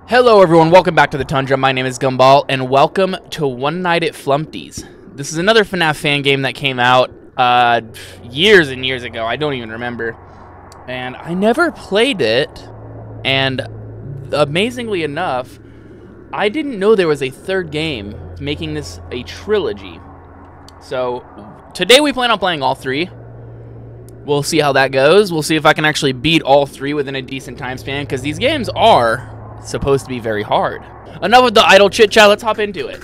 Hello everyone, welcome back to the Tundra. My name is Gumball, and welcome to One Night at Flumpty's. This is another FNAF fan game that came out years and years ago. I don't even remember. And I never played it, and amazingly enough, I didn't know there was a third game, making this a trilogy. So, today we plan on playing all three. We'll see how that goes. We'll see if I can actually beat all three within a decent time span, because these games are supposed to be very hard. Enough of the idle chit chat, let's hop into it.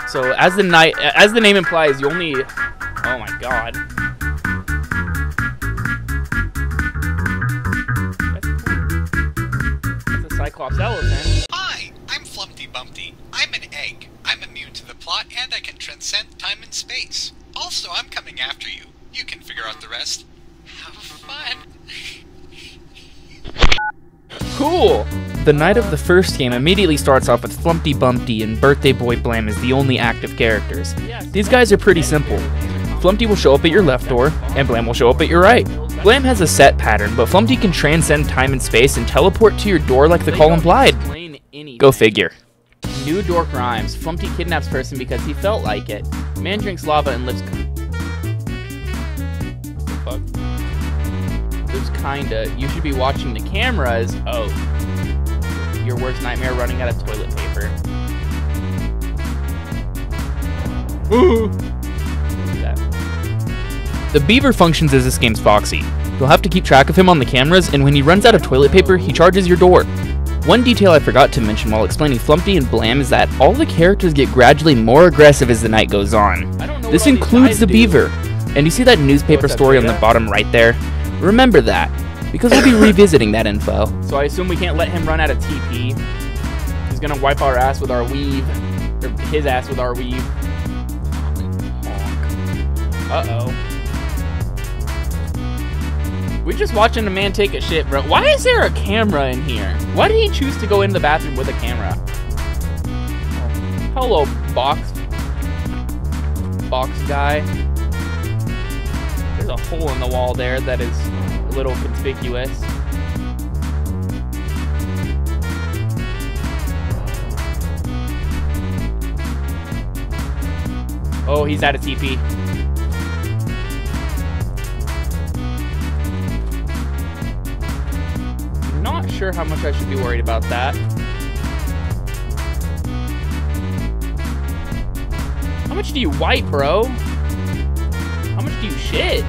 So as the name implies, you only, oh my god. That's a Cyclops elephant. Hi, I'm Flumpty Bumpty. I'm an egg. I'm immune to the plot and I can transcend time and space. Also, I'm coming after you. You can figure out the rest. Have fun. Cool! The night of the first game immediately starts off with Flumpty Bumpty and Birthday Boy Blam as the only active characters. These guys are pretty simple. Flumpty will show up at your left door, and Blam will show up at your right. Blam has a set pattern, but Flumpty can transcend time and space and teleport to your door like the call implied. Go figure. New door crimes. Flumpty kidnaps person because he felt like it. Man drinks lava and lives... Fuck. Kinda. You should be watching the cameras. Oh. Your worst nightmare, running out of toilet paper. Ooh. The beaver functions as this game's Foxy. You'll have to keep track of him on the cameras, and when he runs out of toilet paper, he charges your door. One detail I forgot to mention while explaining Flumpty and Blam is that all the characters get gradually more aggressive as the night goes on. This includes the beaver. And you see that newspaper story on the bottom right there? Remember that, because we'll be revisiting that info. So I assume we can't let him run out of TP. He's gonna wipe our ass with our weave. Or his ass with our weave. Uh-oh. We're just watching a man take a shit, bro. Why is there a camera in here? Why did he choose to go in the bathroom with a camera? Hello, box guy. There's a hole in the wall there that is a little conspicuous. Oh, he's out of TP. Not sure how much I should be worried about that. How much do you wipe, bro? How much do you shit?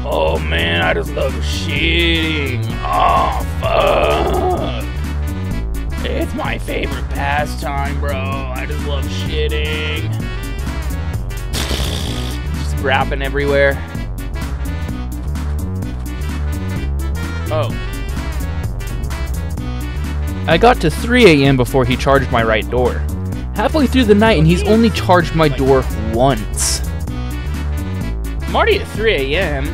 Oh man, I just love shitting. Oh fuck. It's my favorite pastime, bro. I just love shitting. Just grabbing everywhere. Oh. I got to 3 AM before he charged my right door. Halfway through the night and he's only charged my door once. I'm already at 3 AM.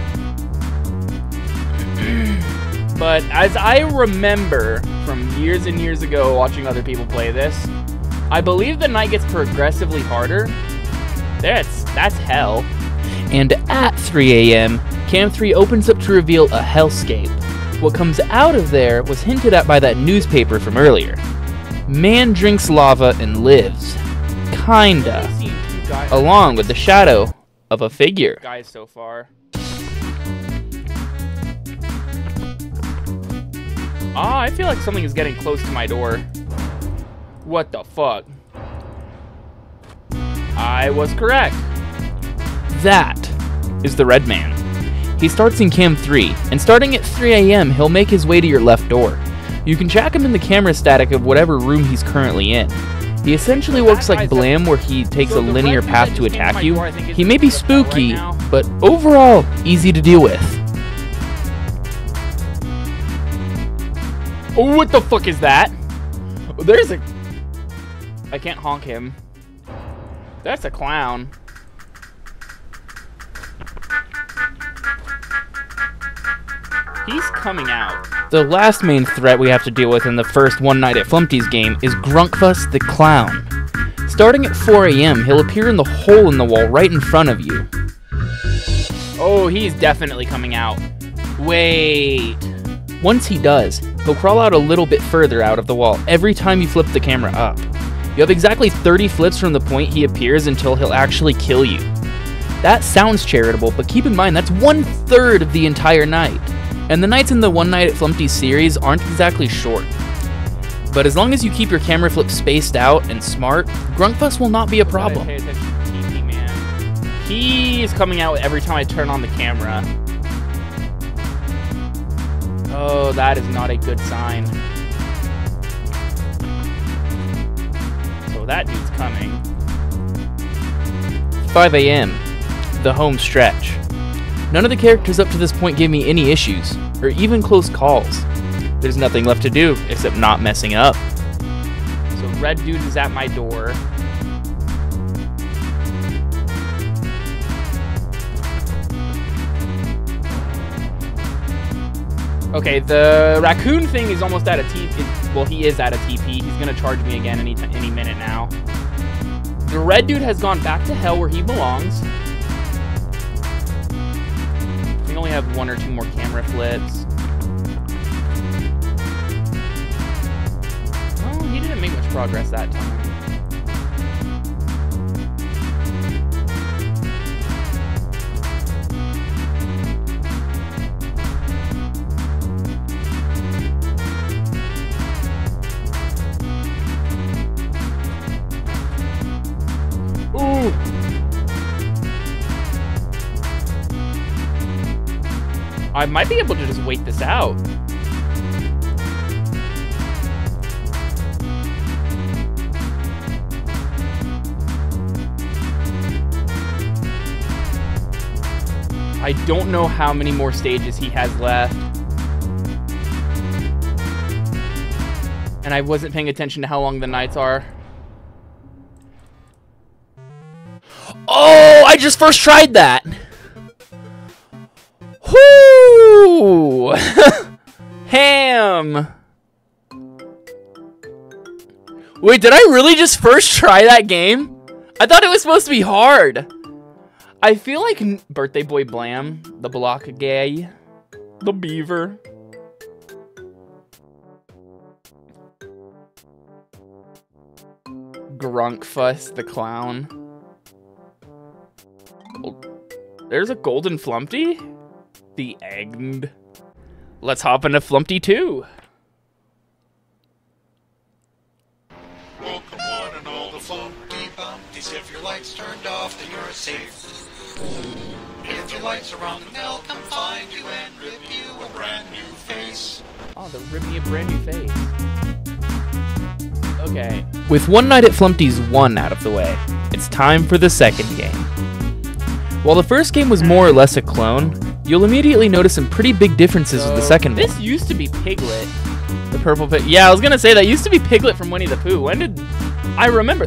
But as I remember from years and years ago watching other people play this, I believe the night gets progressively harder. That's hell. And at 3 AM, Cam 3 opens up to reveal a hellscape. What comes out of there was hinted at by that newspaper from earlier. Man drinks lava and lives. Kinda. Along with the shadow of a figure. Guys so far. Ah, I feel like something is getting close to my door. What the fuck? I was correct. That is the red man. He starts in Cam 3, and starting at 3 AM, he'll make his way to your left door. You can track him in the camera static of whatever room he's currently in. He essentially works like Blam, where he takes a linear path to attack you. He may be spooky, but overall, easy to deal with. Oh, what the fuck is that? There's a... I can't honk him. That's a clown. He's coming out. The last main threat we have to deal with in the first One Night at Flumpty's game is Grunkfuss the Clown. Starting at 4 AM, he'll appear in the hole in the wall right in front of you. Oh, he's definitely coming out. Wait. Once he does, he'll crawl out a little bit further out of the wall every time you flip the camera up. You have exactly 30 flips from the point he appears until he'll actually kill you. That sounds charitable, but keep in mind that's 1/3 of the entire night. And the nights in the One Night at Flumpty series aren't exactly short. But as long as you keep your camera flips spaced out and smart, Grunkfuss will not be a problem. Pay attention to TP, man. He is coming out every time I turn on the camera. Oh, that is not a good sign. So that dude's coming. 5 a.m. The home stretch. None of the characters up to this point gave me any issues, or even close calls. There's nothing left to do except not messing up. So red dude is at my door. Okay, the raccoon thing is almost at a TP. Well, he is at a TP. He's gonna charge me again any minute now. The red dude has gone back to hell where he belongs. We only have 1 or 2 more camera flips. Oh, he didn't make much progress that time. Ooh! I might be able to just wait this out. I don't know how many more stages he has left. And I wasn't paying attention to how long the nights are. Oh, I just first tried that. Whoo! Ham! Wait, did I really just first try that game? I thought it was supposed to be hard. I feel like Birthday Boy Blam, the block gay, the beaver. Grunkfuss the clown. There's a golden Flumpty? The end. Let's hop into Flumpty 2. Welcome one and all the Flumpty Bumpties. If your lights turned off, then you're safe. If your lights are on, they'll come find you and rip you a brand new face. Oh, they'll rip me a brand new face. Okay. With One Night at Flumpty's 1 out of the way, it's time for the second game. While the first game was more or less a clone, you'll immediately notice some pretty big differences with the second one. This used to be Piglet. The purple pig. Yeah, I was gonna say that used to be Piglet from Winnie the Pooh. When did I remember?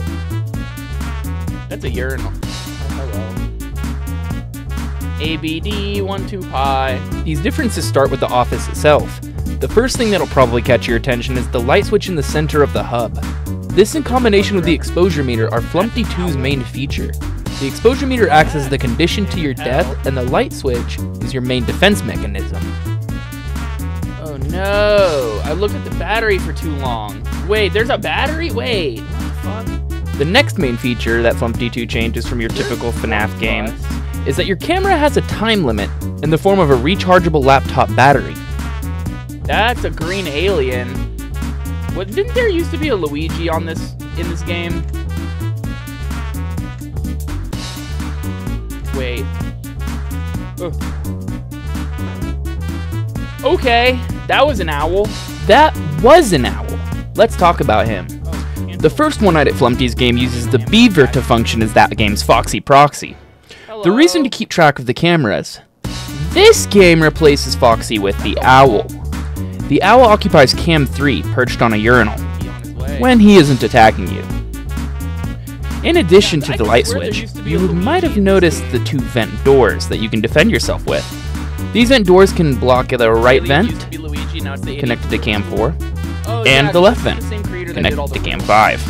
That's a urinal. Oh, hello. ABD 1 2 pi. These differences start with the office itself. The first thing that'll probably catch your attention is the light switch in the center of the hub. This in combination with the exposure meter are Flumpty 2's main feature. The exposure meter acts as the condition to your death, and the light switch is your main defense mechanism. Oh no, I looked at the battery for too long. Wait, there's a battery? Wait, what the fuck? The next main feature that Flumpty 2 changes from your typical FNAF game is that your camera has a time limit in the form of a rechargeable laptop battery. That's a green alien. What, didn't there used to be a Luigi in this game? Wait. Okay, that was an owl. That was an owl. Let's talk about him. The first One Night at Flumpty's game uses the beaver to function as that game's Foxy Proxy. The reason to keep track of the cameras. This game replaces Foxy with the owl. The owl occupies Cam 3, perched on a urinal, when he isn't attacking you. In addition to the light switch, you might have noticed the 2 vent doors that you can defend yourself with. These vent doors can block the right vent, connected to Cam 4, and the left vent, connected to Cam 5.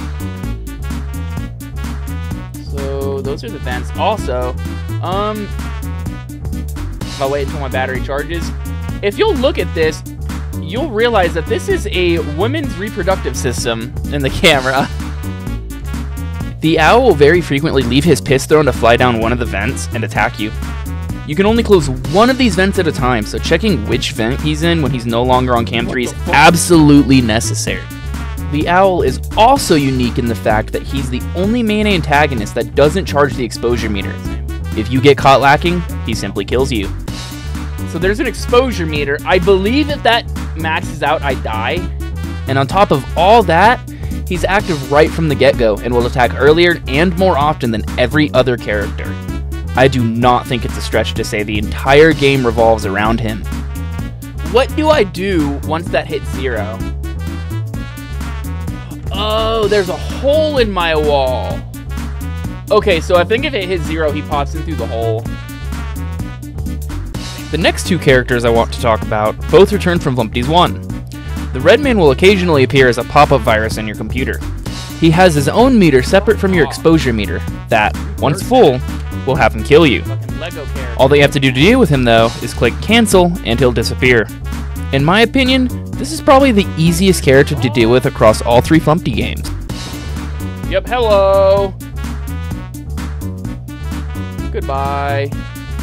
So those are the vents. Also, I'll wait until my battery charges. If you'll look at this, you'll realize that this is a women's reproductive system in the camera. The owl will very frequently leave his piss throne to fly down one of the vents and attack you. You can only close one of these vents at a time, so checking which vent he's in when he's no longer on cam 3 is absolutely necessary. The owl is also unique in the fact that he's the only main antagonist that doesn't charge the exposure meter. If you get caught lacking, he simply kills you. So there's an exposure meter. I believe if that maxes out, I die. And on top of all that, he's active right from the get-go and will attack earlier and more often than every other character. I do not think it's a stretch to say the entire game revolves around him. What do I do once that hits 0? Oh, there's a hole in my wall. Okay, so I think if it hits 0, he pops in through the hole. The next two characters I want to talk about both return from Flumpty's 1. The red man will occasionally appear as a pop-up virus in your computer. He has his own meter separate from your exposure meter that, once full, will have him kill you. All that you have to do to deal with him, though, is click cancel and he'll disappear. In my opinion, this is probably the easiest character to deal with across all 3 Flumpty games. Yep, hello! Goodbye.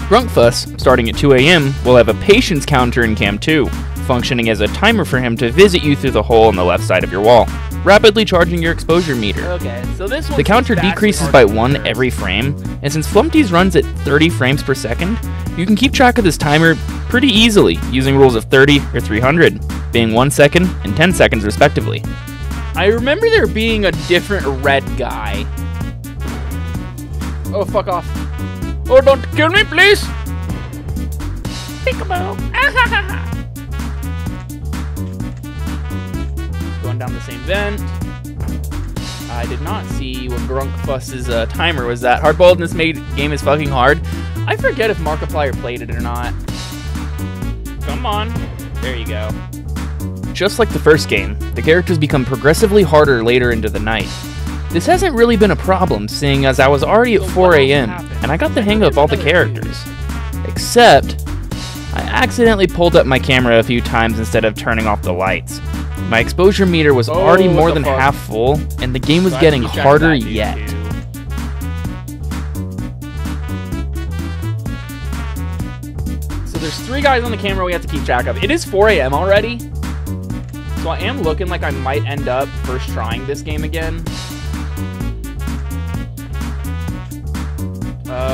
Grunkfuss, starting at 2 AM, will have a patience counter in Cam 2, functioning as a timer for him to visit you through the hole on the left side of your wall, rapidly charging your exposure meter. Okay, so the counter decreases by 1 every frame, and since Flumpty's runs at 30 frames per second, you can keep track of this timer pretty easily using rules of 30 or 300, being 1 second and 10 seconds respectively. I remember there being a different red guy. Oh, fuck off. Oh, don't kill me, please! Peekaboo! Going down the same vent. I did not see what Grunkfuss's timer was that. Hardboiled in this game is fucking hard. I forget if Markiplier played it or not. Come on. There you go. Just like the first game, the characters become progressively harder later into the night. This hasn't really been a problem, seeing as I was already at 4 AM, and I got the hang of all the characters. Except, I accidentally pulled up my camera a few times instead of turning off the lights. My exposure meter was already more than half full, and the game was getting harder yet. So there's 3 guys on the camera we have to keep track of. It is 4 AM already, so I am looking like I might end up first trying this game again.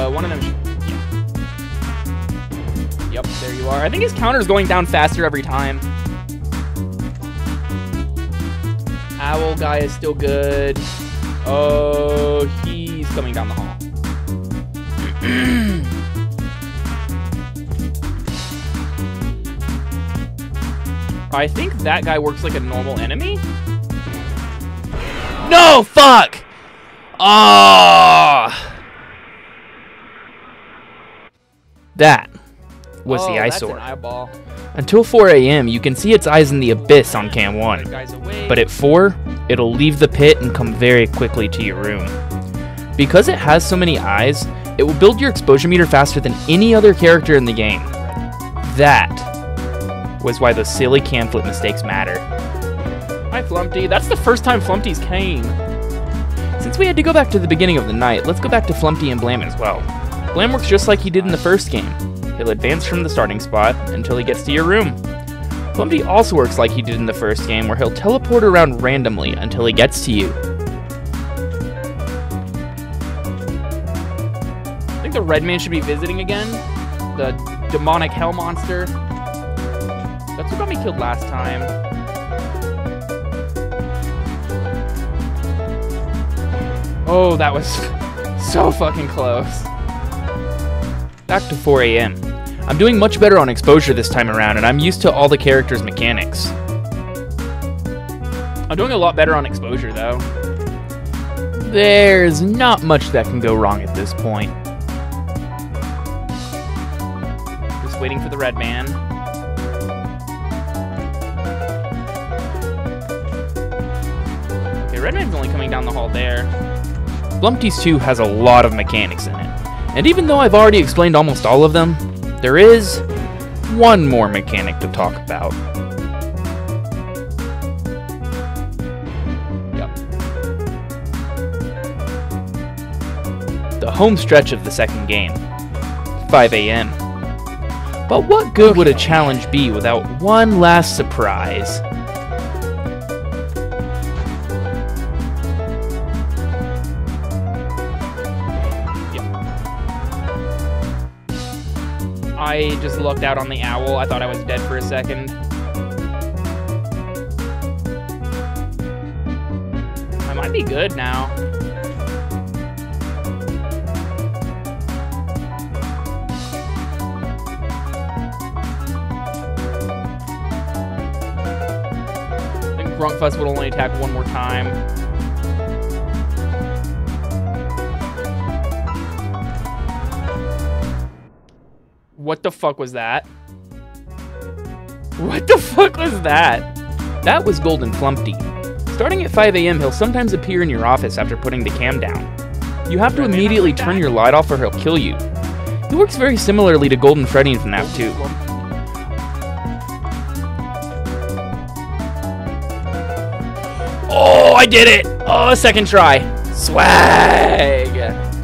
One of them, yeah. Yep, there you are. I think his counter's going down faster every time. Owl guy is still good. Oh, he's coming down the hall. I think that guy works like a normal enemy. No, fuck! Ah! That was the eyesore. Until 4 AM, you can see its eyes in the abyss on Cam 1, but at 4, it'll leave the pit and come very quickly to your room. Because it has so many eyes, it will build your exposure meter faster than any other character in the game. That was why those silly cam flip mistakes matter. Hi Flumpty, that's the first time Flumpty's came. Since we had to go back to the beginning of the night, let's go back to Flumpty and Blam as well. Blam works just like he did in the first game. He'll advance from the starting spot until he gets to your room. Flumpty also works like he did in the first game, where he'll teleport around randomly until he gets to you. I think the red man should be visiting again. The demonic hell monster. That's what got me killed last time. Oh, that was so fucking close. Back to 4 AM. I'm doing much better on exposure this time around, and I'm used to all the characters' mechanics. I'm doing a lot better on exposure, though. There's not much that can go wrong at this point. Just waiting for the red man. Okay, red man's only coming down the hall there. Flumpty's 2 has a lot of mechanics in it. And even though I've already explained almost all of them, there is one more mechanic to talk about. Yep. The home stretch of the second game, 5 a.m. But what good would a challenge be without one last surprise? I just looked out on the owl. I thought I was dead for a second. I might be good now. I think Grunkfuss would only attack one more time. What the fuck was that? What the fuck was that? That was Golden Flumpty. Starting at 5 a.m., he'll sometimes appear in your office after putting the cam down. You have to immediately turn your light off or he'll kill you. He works very similarly to Golden Freddy in FNAF 2. Oh, I did it! Oh, second try. Swag!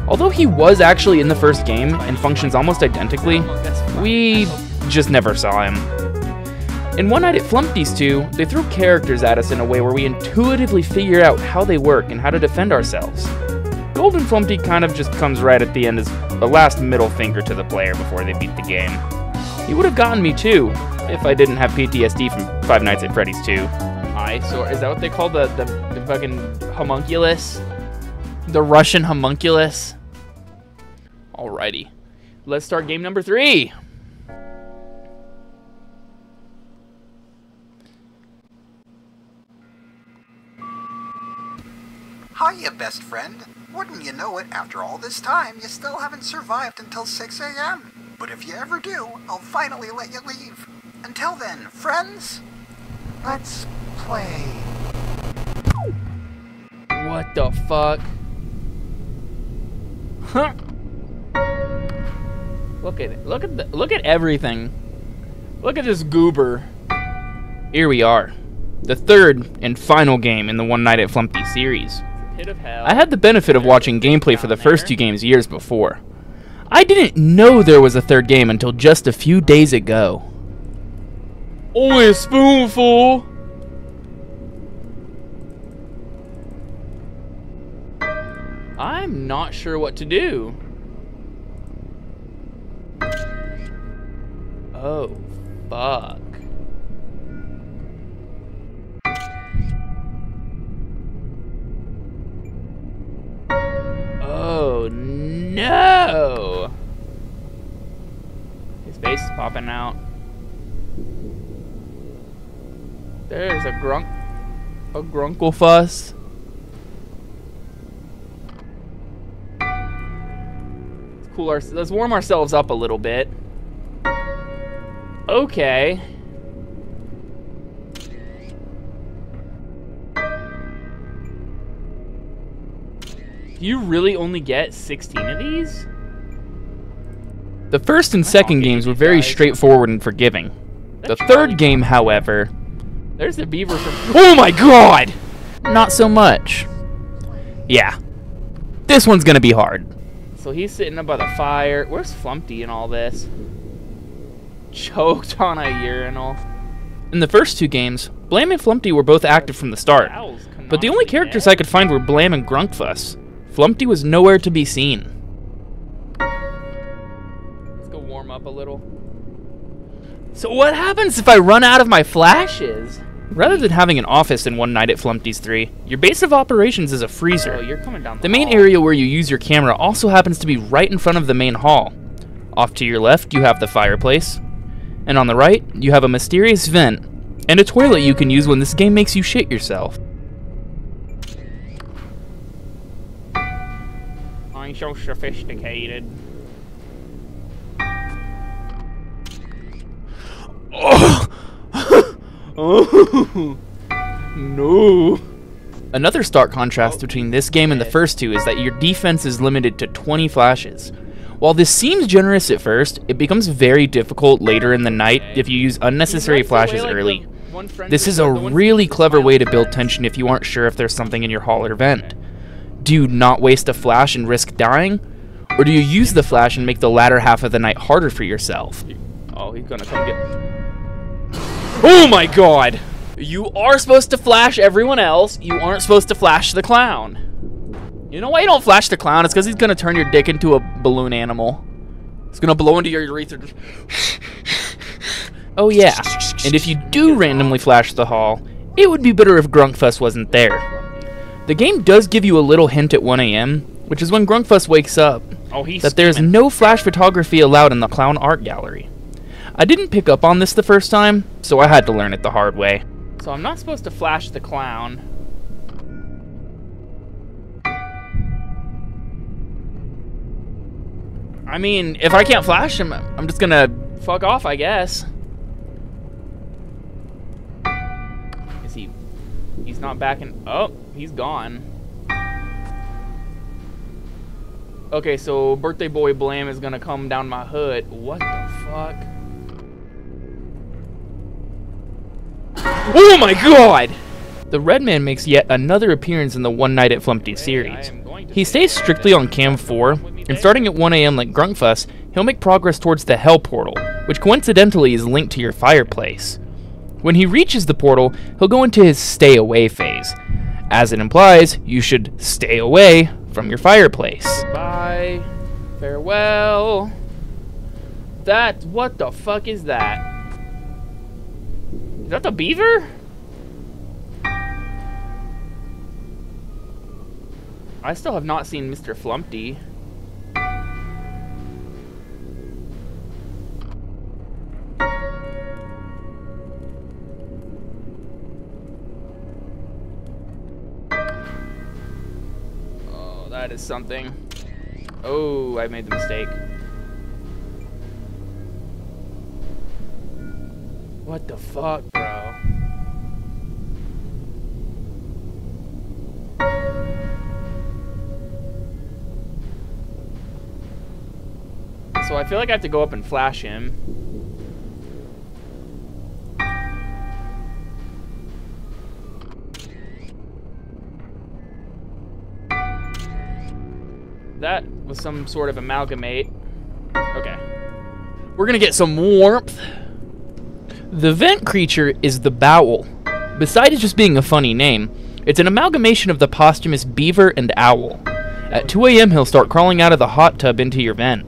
Although he was actually in the first game and functions almost identically, we just never saw him. In One Night at Flumpty's 2, they throw characters at us in a way where we intuitively figure out how they work and how to defend ourselves. Golden Flumpty kind of just comes right at the end as the last middle finger to the player before they beat the game. He would have gotten me too, if I didn't have PTSD from Five Nights at Freddy's 2. So is that what they call the fucking homunculus? The Russian homunculus? Alrighty. Let's start game number 3. Hiya, best friend. Wouldn't you know it, after all this time, you still haven't survived until 6 a.m. But if you ever do, I'll finally let you leave. Until then, friends, let's play. What the fuck? Huh? Look at it. Look at everything. Look at this goober. Here we are. The third and final game in the One Night at Flumpty series. Pit of hell. I had the benefit of watching gameplay for the first 2 games years before. I didn't know there was a third game until just a few days ago. Only a spoonful. I'm not sure what to do. Oh, fuck. Oh, no. His face is popping out. There's a Grunklefuss. Let's warm ourselves up a little bit. Okay. You really only get 16 of these? The first and second games were very straightforward and forgiving. The third game, however... There's the beaver from... Oh my god! Not so much. Yeah. This one's gonna be hard. So he's sitting up by the fire. Where's Flumpty in all this? Choked on a urinal. In the first 2 games, Blam and Flumpty were both active from the start. But the only characters I could find were Blam and Grunkfuss. Flumpty was nowhere to be seen. Let's go warm up a little. So what happens if I run out of my flashes? Rather than having an office in One Night at Flumpty's 3, your base of operations is a freezer. Oh, you're coming down the main area where you use your camera also happens to be right in front of the main hall. Off to your left, you have the fireplace. And on the right, you have a mysterious vent and a toilet you can use when this game makes you shit yourself. I'm so sophisticated. Oh! Oh! No! Another stark contrast between this game and the first 2 is that your defense is limited to 20 flashes. While this seems generous at first, it becomes very difficult later in the night if you use unnecessary flashes early. This is a really clever way to build tension if you aren't sure if there's something in your hall or vent. Do you not waste a flash and risk dying? Or do you use the flash and make the latter half of the night harder for yourself? Oh, he's gonna come get... Oh my god! You are supposed to flash everyone else. You aren't supposed to flash the clown. You know why you don't flash the clown? It's because he's gonna turn your dick into a balloon animal. It's gonna blow into your urethra. Oh yeah, and if you do randomly flash the hall, it would be better if Grunkfuss wasn't there. The game does give you a little hint at 1 AM, which is when Grunkfuss wakes up, that there's no flash photography allowed in the clown art gallery. I didn't pick up on this the first time, so I had to learn it the hard way. So I'm not supposed to flash the clown. I mean, if I can't flash him, I'm just gonna fuck off, I guess. Is he... He's not back in... Oh, he's gone. Okay, so Birthday Boy Blam is gonna come down my hood. What the fuck? Oh my god! The Red Man makes yet another appearance in the One Night at Flumpty series. He stays strictly on Cam 4, and starting at 1 AM like Grunkfuss, he'll make progress towards the Hell Portal, which coincidentally is linked to your fireplace. When he reaches the portal, he'll go into his stay away phase. As it implies, you should stay away from your fireplace. Bye. Farewell. What the fuck is that? Is that the beaver? I still have not seen Mr. Flumpty. Oh, that is something. Oh, I made the mistake. What the fuck, bro? So I feel like I have to go up and flash him. That was some sort of amalgamate. Okay. We're gonna get some warmth. The vent creature is the Bowel. Besides just being a funny name, it's an amalgamation of the posthumous beaver and owl. At 2 AM he'll start crawling out of the hot tub into your vent.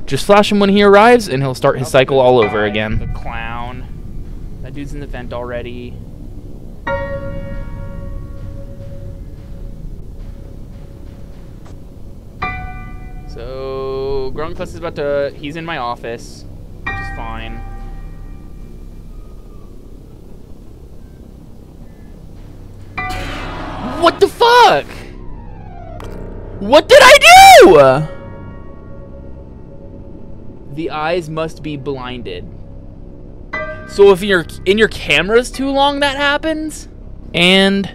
Just flash him when he arrives and he'll start his cycle all over again. The clown. That dude's in the vent already. So Grunkfuss is about to... He's in my office, which is fine. What the fuck? What did I do? The eyes must be blinded. So if you're in your cameras too long, that happens? And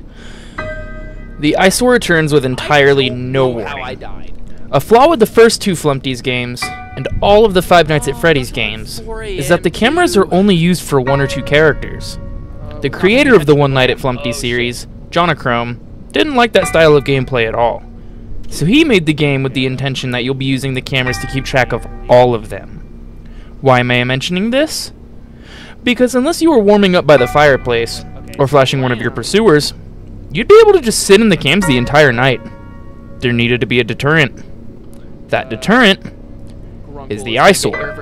the eyesore returns with entirely no warning. A flaw with the first two Flumpty's games, and all of the Five Nights at Freddy's games, is that the cameras are only used for 1 or 2 characters. The creator of the One Night at Flumpty series, Jonachrome, didn't like that style of gameplay at all. So he made the game with the intention that you'll be using the cameras to keep track of all of them. Why am I mentioning this? Because unless you were warming up by the fireplace, or flashing one of your pursuers, you'd be able to just sit in the cams the entire night. There needed to be a deterrent. That deterrent is the eyesore.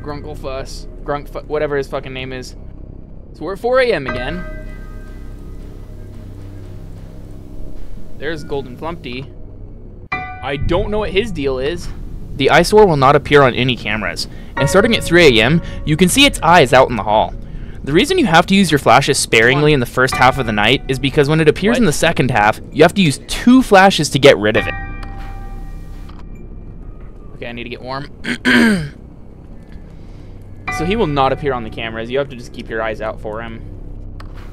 Grunkfuss, whatever his fucking name is. So we're at 4 AM again. There's Golden Flumpty. I don't know what his deal is. The eyesore will not appear on any cameras, and starting at 3 AM, you can see its eyes out in the hall. The reason you have to use your flashes sparingly in the first half of the night is because when it appears in the second half, you have to use 2 flashes to get rid of it. Okay, I need to get warm. So he will not appear on the cameras. You have to just keep your eyes out for him.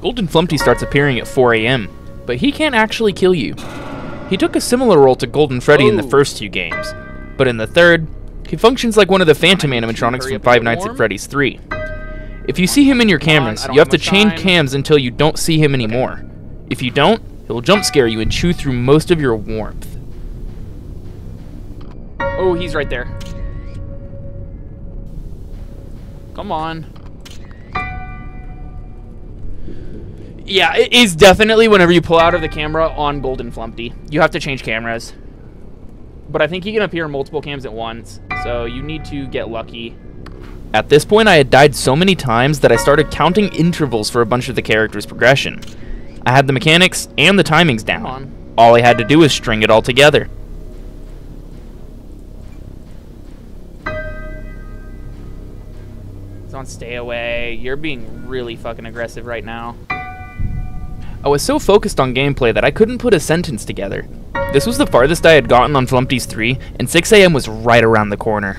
Golden Flumpty starts appearing at 4 AM, but he can't actually kill you. He took a similar role to Golden Freddy in the first 2 games, but in the third, He functions like one of the Phantom animatronics from Five Nights at Freddy's 3. If you see him in your cameras, you have to change cams until you don't see him anymore. If you don't, he'll jump scare you and chew through most of your warmth. Oh, he's right there. Come on. Yeah, it is definitely whenever you pull out of the camera on Golden Flumpty. You have to change cameras. But I think he can appear in multiple cams at once, so you need to get lucky. At this point, I had died so many times that I started counting intervals for a bunch of the characters' progression. I had the mechanics and the timings down. All I had to do was string it all together. He's on stay away. You're being really fucking aggressive right now. I was so focused on gameplay that I couldn't put a sentence together. This was the farthest I had gotten on Flumpty's 3, and 6 AM was right around the corner.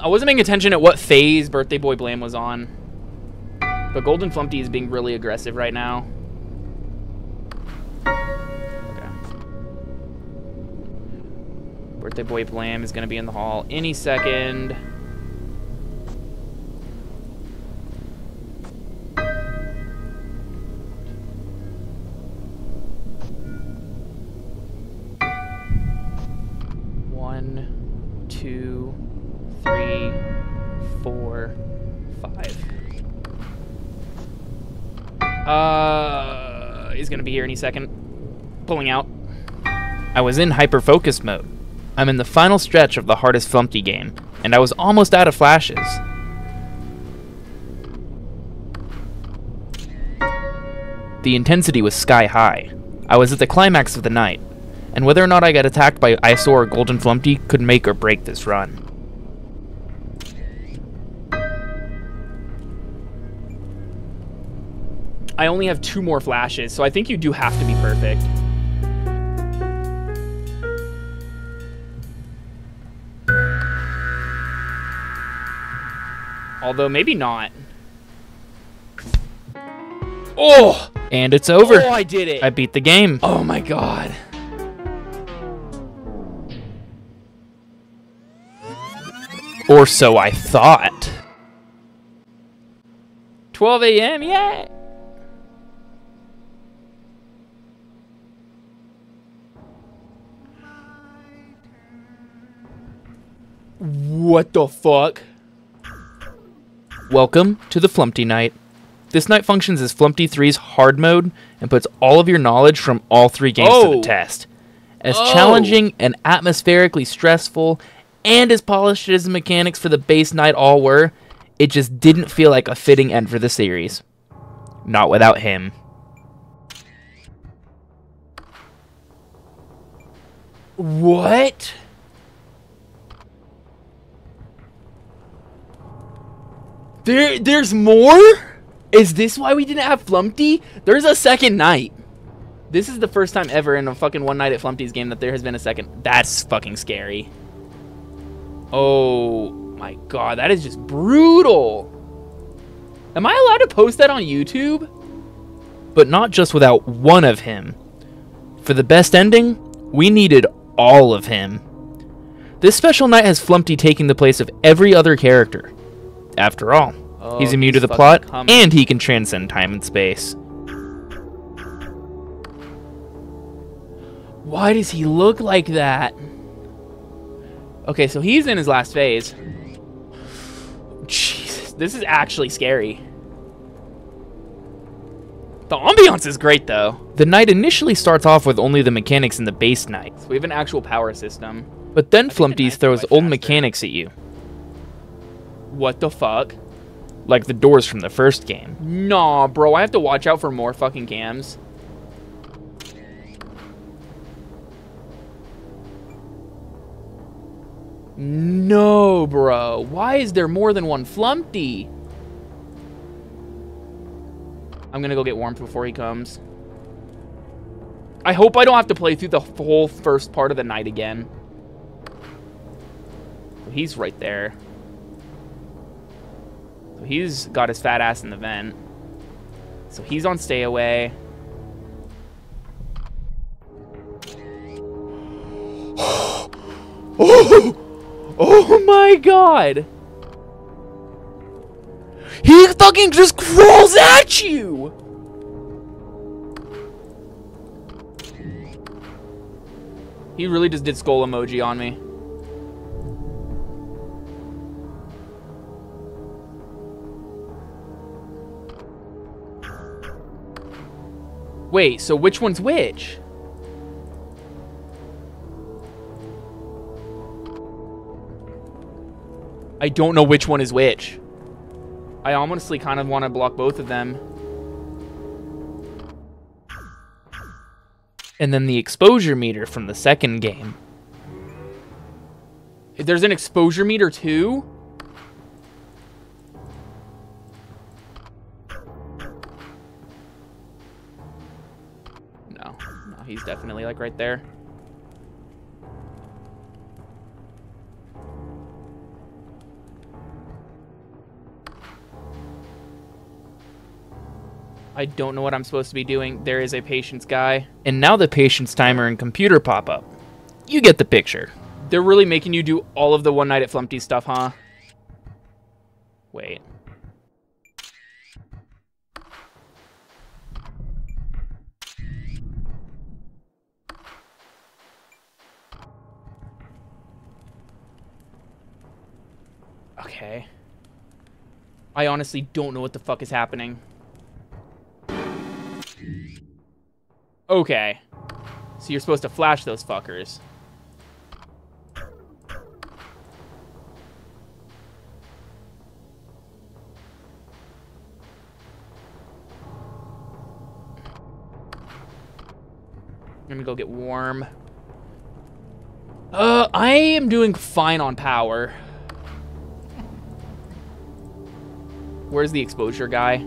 I wasn't paying attention at what phase Birthday Boy Blam was on. But Golden Flumpty is being really aggressive right now. Okay. Birthday Boy Blam is going to be in the hall any second. One, two, 3, 4, 5. He's gonna be here any second. Pulling out. I was in hyper-focus mode. I'm in the final stretch of the hardest Flumpty game, and I was almost out of flashes. The intensity was sky high. I was at the climax of the night, and whether or not I got attacked by ISO or Golden Flumpty could make or break this run. I only have 2 more flashes, so I think you do have to be perfect. Although, maybe not. Oh! And it's over. Oh, I did it. I beat the game. Oh my god. Or so I thought. 12 AM, yeah! What the fuck? Welcome to the Flumpty Night. This night functions as Flumpty 3's hard mode and puts all of your knowledge from all 3 games to the test. As challenging and atmospherically stressful and as polished as the mechanics for the base night all were, it just didn't feel like a fitting end for the series. Not without him. What? There's more? Is this why we didn't have Flumpty? There's a second night. This is the first time ever in a fucking One Night at Flumpty's game that there has been a second. That's fucking scary. Oh my god, that is just brutal. Am I allowed to post that on YouTube? But not just without one of him. For the best ending, we needed all of him. This special night has Flumpty taking the place of every other character. After all, he's immune to the plot, and he can transcend time and space. Why does he look like that? Okay, so he's in his last phase. Jesus, this is actually scary. The ambiance is great, though. The night initially starts off with only the mechanics in the base night. So we have an actual power system. But then Flumpty throws old mechanics at you. What the fuck? Like the doors from the first game. Nah, bro, I have to watch out for more fucking cams. No, bro. Why is there more than one Flumpty? I'm gonna go get warmth before he comes. I hope I don't have to play through the whole first part of the night again. He's right there. So he's got his fat ass in the vent. So he's on stay away. Oh! Oh my god! He fucking just crawls at you! He really just did skull emoji on me. Wait, so which one's which? I don't know which one is which. I honestly kind of want to block both of them. And then the exposure meter from the second game. There's an exposure meter too? No, he's definitely like right there. I don't know what I'm supposed to be doing. There is a patience guy. And now the patience timer and computer pop up. You get the picture. They're really making you do all of the One Night at Flumpty stuff, huh? Wait. Okay. I honestly don't know what the fuck is happening. Okay. So you're supposed to flash those fuckers. I'm gonna go get warm. I am doing fine on power. Where's the exposure guy?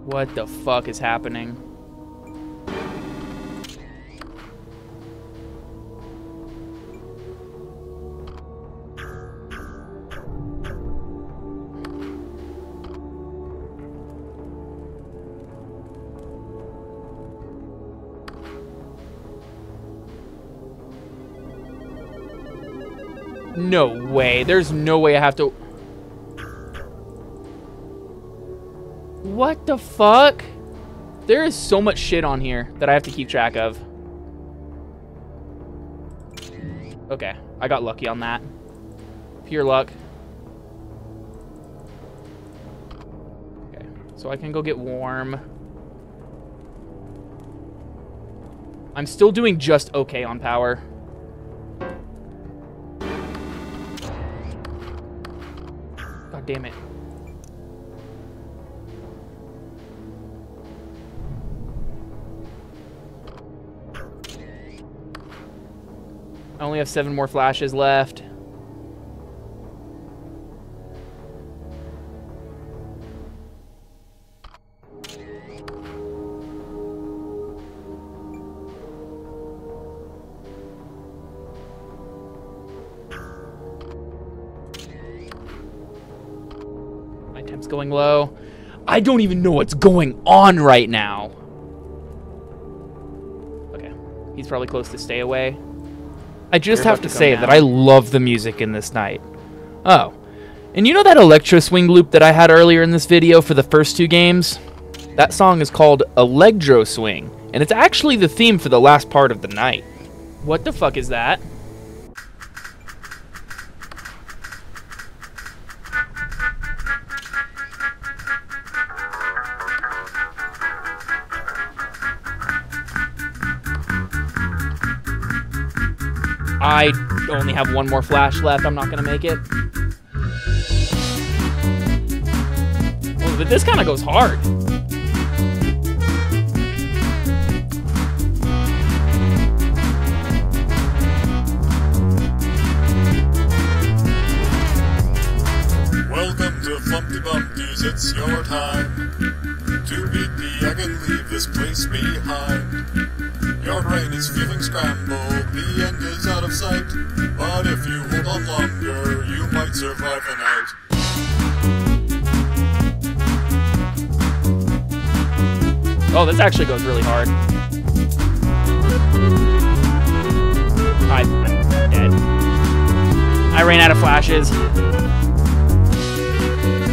What the fuck is happening? No way. There's no way I have to... What the fuck? There is so much shit on here that I have to keep track of. Okay, I got lucky on that. Pure luck. Okay, so I can go get warm. I'm still doing just okay on power. God damn it. I only have 7 more flashes left. My temp's going low. I don't even know what's going on right now. Okay, he's probably close to stay away. I just have to say that I love the music in this night. Oh, and you know that electro swing loop that I had earlier in this video for the first 2 games? That song is called Electro Swing, and it's actually the theme for the last part of the night. What the fuck is that? I only have 1 more flash left. I'm not gonna make it. Oh, but this kind of goes hard. Welcome to Flumpty Bumpties, it's your time to beat the egg and leave this place behind. Your brain is feeling scrambled, the end is out of sight, but if you hold on longer, you might survive the night. Oh, this actually goes really hard. I'm dead. I ran out of flashes.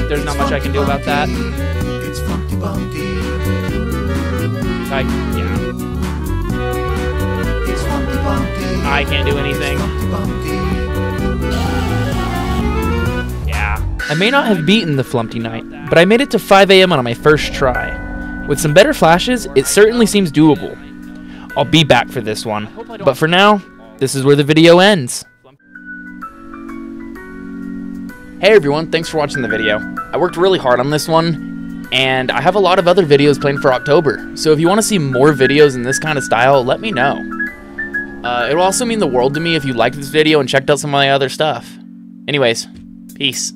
There's not much I can do about that. It's Flumpty Bumpty. Yeah. It's Flumpty Bumpty. I can't do anything. Yeah. I may not have beaten the Flumpty night, but I made it to 5 a.m. on my first try. With some better flashes, it certainly seems doable. I'll be back for this one, but for now, this is where the video ends. Hey everyone, thanks for watching the video. I worked really hard on this one, and I have a lot of other videos planned for October, so if you want to see more videos in this kind of style, let me know. It will also mean the world to me if you liked this video and checked out some of my other stuff. Anyways, peace.